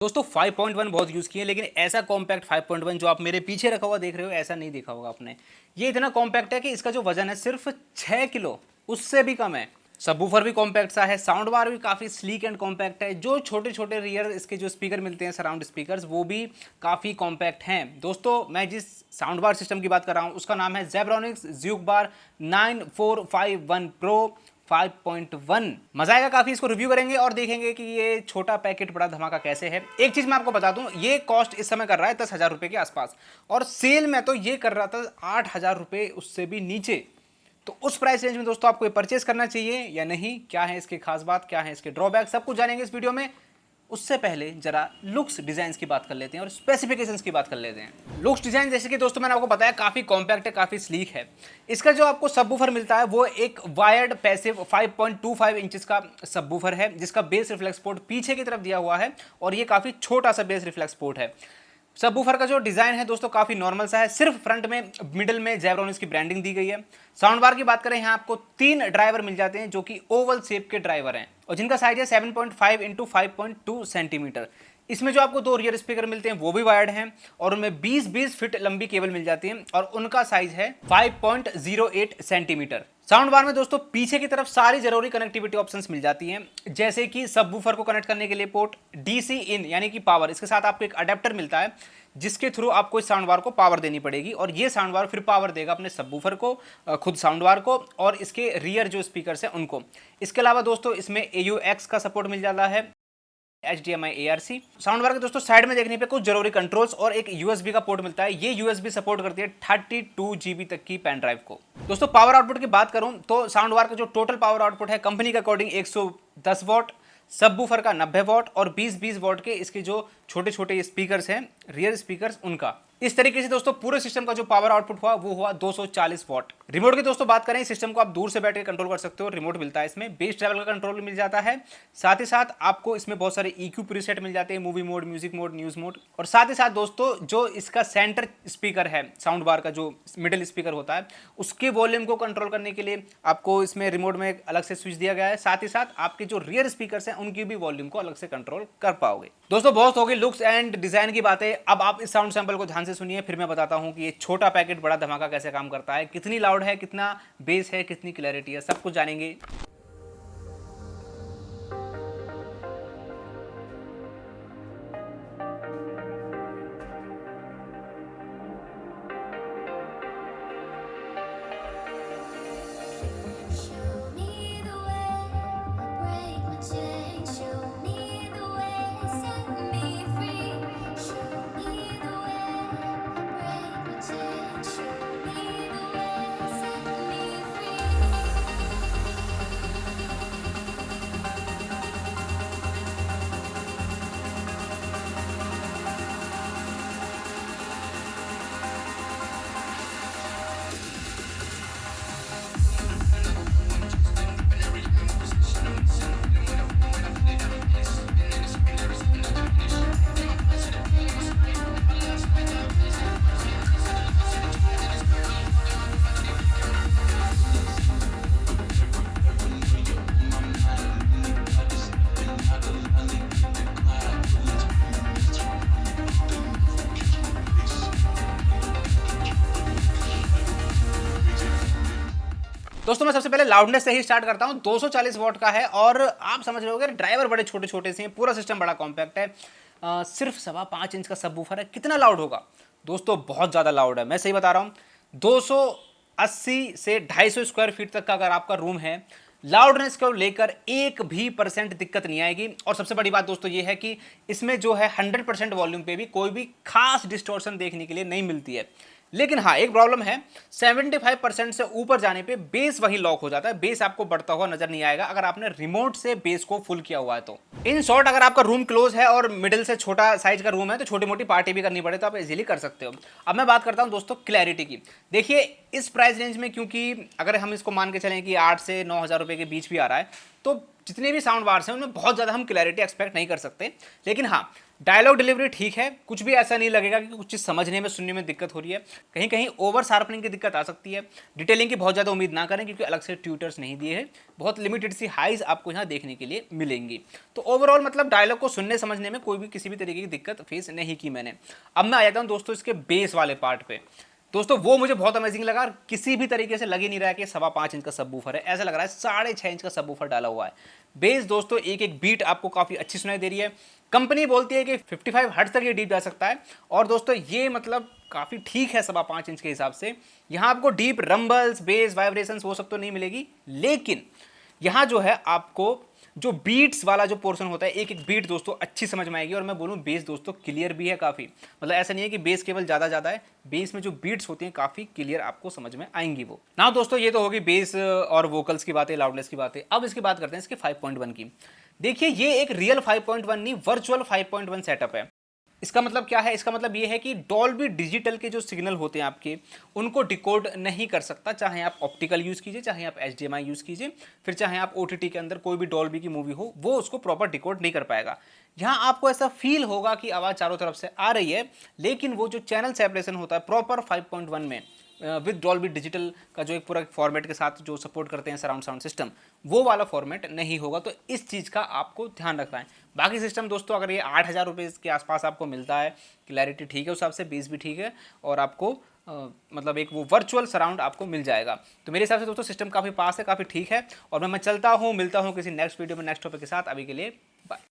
दोस्तों 5.1 बहुत यूज़ किए, लेकिन ऐसा कॉम्पैक्ट 5.1 जो आप मेरे पीछे रखा हुआ देख रहे हो ऐसा नहीं देखा होगा आपने। ये इतना कॉम्पैक्ट है कि इसका जो वजन है सिर्फ 6 किलो, उससे भी कम है। सबवूफर भी कॉम्पैक्ट सा है, साउंड बार भी काफ़ी स्लीक एंड कॉम्पैक्ट है। जो छोटे छोटे रियर इसके जो स्पीकर मिलते हैं, सराउंड स्पीकर्स, वो भी काफ़ी कॉम्पैक्ट हैं। दोस्तों मैं जिस साउंड बार सिस्टम की बात कर रहा हूँ उसका नाम है जेब्रॉनिक्स ज़्यूक बार 9451 प्रो 5.1। मजा आएगा काफी, इसको रिव्यू करेंगे और देखेंगे कि ये छोटा पैकेट बड़ा धमाका कैसे है। एक चीज मैं आपको बता दूं, ये कॉस्ट इस समय कर रहा है 10,000 रुपए के आसपास, और सेल में तो ये कर रहा था 8,000 रुपए, उससे भी नीचे। तो उस प्राइस रेंज में दोस्तों आपको ये परचेस करना चाहिए या नहीं, क्या है इसकी खास बात, क्या है इसके ड्रॉबैक, सब कुछ जानेंगे इस वीडियो में। उससे पहले जरा लुक्स डिजाइन की बात कर लेते हैं और स्पेसिफिकेशंस की बात कर लेते हैं। लुक्स डिजाइन जैसे कि दोस्तों मैंने आपको बताया काफी कॉम्पैक्ट है, काफी स्लीक है। इसका जो आपको सबवूफर मिलता है वो एक वायर्ड पैसिव 5.25 इंचेस का सबवूफर है, जिसका बेस रिफ्लेक्स पोर्ट पीछे की तरफ दिया हुआ है और ये काफी छोटा सा बेस रिफ्लेक्स पोर्ट है। सबवूफर का जो डिजाइन है दोस्तों काफी नॉर्मल सा है, सिर्फ फ्रंट में मिडिल में जेब्रॉनिक्स की ब्रांडिंग दी गई है। साउंड बार की बात करें, यहाँ आपको 3 ड्राइवर मिल जाते हैं जो कि ओवल शेप के ड्राइवर हैं और जिनका साइज है 7.5 इंटू 5.2 सेंटीमीटर। इसमें जो आपको 2 रियर स्पीकर मिलते हैं वो भी वायर्ड हैं और उनमें 20-20 फीट लंबी केबल मिल जाती है और उनका साइज है 5.08 सेंटीमीटर। साउंड बार में दोस्तों पीछे की तरफ सारी जरूरी कनेक्टिविटी ऑप्शंस मिल जाती हैं, जैसे कि सबवूफर को कनेक्ट करने के लिए पोर्ट डीसी इन यानी कि पावर, इसके साथ आपको एक अडेप्टर मिलता है जिसके थ्रू आपको इस साउंड बार को पावर देनी पड़ेगी और ये साउंड बार फिर पावर देगा अपने सबवूफर को, खुद साउंड बार को और इसके रियर जो स्पीकर्स हैं उनको। इसके अलावा दोस्तों इसमें AUX का सपोर्ट मिल जाता है, HDMI ARC। साउंड बार के दोस्तों साइड में देखने पे कुछ जरूरी कंट्रोल्स और एक USB का पोर्ट मिलता है। ये USB सपोर्ट करती है 32 GB तक की पेन ड्राइव को। दोस्तों पावर आउटपुट की बात करूं तो साउंड बार का जो टोटल पावर आउटपुट है कंपनी के अकॉर्डिंग 110 वॉट, सबवूफर का 90 वॉट और 20-20 वॉट के इसके जो छोटे छोटे स्पीकर्स हैं, रियर स्पीकर्स, उनका। इस तरीके से दोस्तों पूरे सिस्टम का जो पावर आउटपुट हुआ वो हुआ 240 वॉट। रिमोट की दोस्तों बात करें, सिस्टम को आप दूर से बैठ के कंट्रोल कर सकते हो, रिमोट मिलता है इसमें, बेस ट्रैवल का कंट्रोल मिल जाता है, साथ ही साथ आपको इसमें बहुत सारे EQ प्रीसेट मिल जाते हैं, movie mode, music mode, news mode, और साथ ही साथ दोस्तों जो इसका सेंटर स्पीकर है साउंड बार का, जो मिडिल स्पीकर होता है, उसके वॉल्यूम को कंट्रोल करने के लिए आपको इसमें रिमोट में एक अलग से स्विच दिया गया है। साथ ही साथ आपके जो रियर स्पीकर्स हैं उनकी भी वॉल्यूम को अलग से कंट्रोल कर पाओगे। दोस्तों बहुत हो गई लुक्स एंड डिजाइन की बातें, अब आप इस साउंड सैंपल को ध्यान से सुनिए, फिर मैं बताता हूं कि ये छोटा पैकेट बड़ा धमाका कैसे काम करता है, कितनी लाउड है, कितना बेस है, कितनी क्लैरिटी है, सब कुछ जानेंगे। Show me the way, break my chains. Show me the way, set me free. Show me the way, break my chains. Show me the way, set me free. दोस्तों मैं सबसे पहले लाउडनेस से ही स्टार्ट करता हूं। 240 वॉट का है और आप समझ रहे होगे ड्राइवर बड़े छोटे छोटे से हैं, पूरा सिस्टम बड़ा कॉम्पैक्ट है। सिर्फ 5.25 इंच का सबवूफर है। कितना लाउड होगा दोस्तों? बहुत ज़्यादा लाउड है, मैं सही बता रहा हूँ। 280 से 250 स्क्वायर फीट तक का अगर आपका रूम है, लाउडनेस को लेकर 1% दिक्कत नहीं आएगी। और सबसे बड़ी बात दोस्तों ये है कि इसमें जो है 100% वॉल्यूम पे भी कोई भी खास डिस्टॉर्शन देखने के लिए नहीं मिलती है। लेकिन हाँ एक प्रॉब्लम है, 75% से ऊपर जाने पे बेस वहीं लॉक हो जाता है, बेस आपको बढ़ता हुआ नजर नहीं आएगा अगर आपने रिमोट से बेस को फुल किया हुआ है तो। इन शॉर्ट अगर आपका रूम क्लोज है और मिडिल से छोटा साइज का रूम है तो छोटी मोटी पार्टी भी करनी पड़े तो आप इजीली कर सकते हो। अब मैं बात करता हूं दोस्तों क्लैरिटी की। देखिए इस प्राइस रेंज में, क्योंकि अगर हम इसको मान के चलें कि 8 से 9 हज़ार रुपए के बीच भी आ रहा है, तो जितने भी साउंड बार्स हैं उनमें बहुत ज़्यादा हम क्लैरिटी एक्सपेक्ट नहीं कर सकते। लेकिन हाँ, डायलॉग डिलीवरी ठीक है, कुछ भी ऐसा नहीं लगेगा कि कुछ चीज़ समझने में सुनने में दिक्कत हो रही है। कहीं कहीं ओवर शार्पनिंग की दिक्कत आ सकती है। डिटेलिंग की बहुत ज़्यादा उम्मीद ना करें क्योंकि अलग से ट्यूटर्स नहीं दिए हैं, बहुत लिमिटेड सी हाइज आपको यहाँ देखने के लिए मिलेंगी। तो ओवरऑल मतलब डायलॉग को सुनने समझने में कोई भी किसी भी तरीके की दिक्कत फेस नहीं की मैंने। अब मैं आ जाता हूँ दोस्तों इसके बेस वाले पार्ट पे। दोस्तों वो मुझे बहुत अमेजिंग लगा और किसी भी तरीके से लग ही नहीं रहा है कि 5.25 इंच का सबवूफर है, ऐसा लग रहा है 6.5 इंच का सबवूफर डाला हुआ है। बेस दोस्तों एक एक बीट आपको काफ़ी अच्छी सुनाई दे रही है। कंपनी बोलती है कि 55 हर्ट्ज तक ये डीप जा सकता है और दोस्तों ये मतलब काफ़ी ठीक है 5.25 इंच के हिसाब से। यहाँ आपको डीप रंबल्स, बेस, वाइब्रेशंस वो सब तो नहीं मिलेगी, लेकिन यहाँ जो है आपको जो बीट्स वाला जो पोर्शन होता है, एक एक बीट दोस्तों अच्छी समझ में आएगी। और मैं बोलूँ बेस दोस्तों क्लियर भी है काफ़ी, मतलब ऐसा नहीं है कि बेस केवल ज़्यादा है, बेस में जो बीट्स होती हैं काफ़ी क्लियर आपको समझ में आएंगी वो ना। दोस्तों ये तो होगी बेस और वोकल्स की बातें, लाउडनेस की बातें। अब इसकी बात करते हैं इसके 5.1 की। देखिए ये एक रियल 5.1 नहीं, वर्चुअल 5.1 सेटअप है। इसका मतलब क्या है? इसका मतलब ये है कि डॉल्बी डिजिटल के जो सिग्नल होते हैं आपके, उनको डिकोड नहीं कर सकता, चाहे आप ऑप्टिकल यूज़ कीजिए, चाहे आप HDMI यूज़ कीजिए, फिर चाहे आप OTT के अंदर कोई भी डॉल्बी की मूवी हो, वो उसको प्रॉपर डिकोड नहीं कर पाएगा। यहाँ आपको ऐसा फील होगा कि आवाज़ चारों तरफ से आ रही है, लेकिन वो जो चैनल सेपरेशन होता है प्रॉपर 5.1 में विद डॉल्बी डिजिटल का जो एक पूरा फॉर्मेट के साथ जो सपोर्ट करते हैं सराउंड साउंड सिस्टम, वो वाला फॉर्मेट नहीं होगा। तो इस चीज़ का आपको ध्यान रखना है। बाकी सिस्टम दोस्तों अगर ये 8,000 रुपये के आसपास आपको मिलता है, क्लैरिटी ठीक है उस हिसाब से, बेस भी ठीक है और आपको मतलब एक वो वर्चुअल सराउंड आपको मिल जाएगा। तो मेरे हिसाब से दोस्तों सिस्टम काफ़ी पास है, काफ़ी ठीक है। और मैं चलता हूँ, मिलता हूँ किसी नेक्स्ट वीडियो में नेक्स्ट टॉपिक के साथ। अभी के लिए बाय।